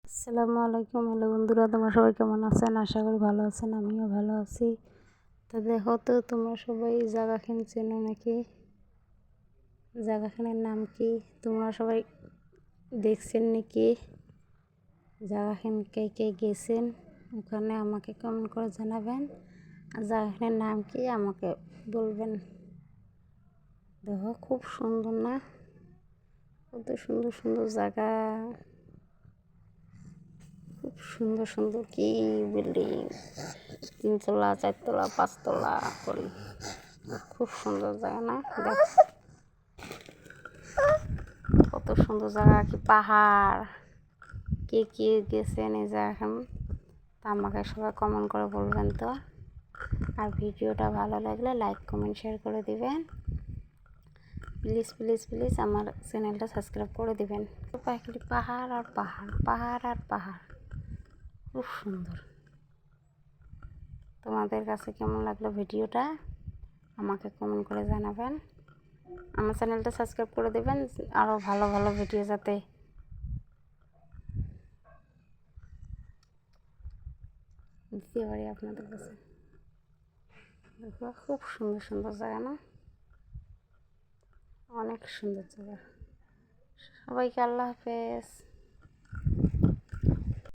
আসসালামু আলাইকুম। হ্যালো বন্ধুরা, তোমরা সবাই কেমন আছেন? আশা করি ভালো আছেন, আমিও ভালো আছি। তো দেখো তো, তোমরা সবাই জায়গাখান চেনো নাকি? জায়গাখানের নাম কি? তোমরা সবাই দেখছেন নাকি? জায়গাখান কে কে গেছেন ওখানে আমাকে কমেন্ট করে জানাবেন। আর জায়গাখানের নাম কি আমাকে বলবেন। দেখো, খুব সুন্দর না? কত সুন্দর সুন্দর জায়গা, খুব সুন্দর সুন্দর কি বিল্ডিং, 3 তলা 4 তলা 5 তলা করে। খুব সুন্দর জায়গা না? দেখ কত সুন্দর জায়গা, কি পাহাড়। কে কে গেছেন এই জায়গাখান তা আমাকে সবাই কমেন্ট করে বলবেন তো। আর ভিডিওটা ভালো লাগলে লাইক কমেন্ট শেয়ার করে দিবেন। প্লিজ প্লিজ প্লিজ আমার চ্যানেলটা সাবস্ক্রাইব করে দিবেন। খালি পাহাড় আর পাহাড়, পাহাড় আর পাহাড়, খুব সুন্দর। তোমাদের কাছে কেমন লাগলো ভিডিওটা আমাকে কমেন্ট করে জানাবেন। আমার চ্যানেলটা সাবস্ক্রাইব করে দেবেন আরও ভালো ভালো ভিডিও যাতে দিতে পারি আপনাদের কাছে। দেখো, খুব সুন্দর সুন্দর জায়গা না? অনেক সুন্দর জায়গা। সবাইকে আল্লাহ হাফেজ।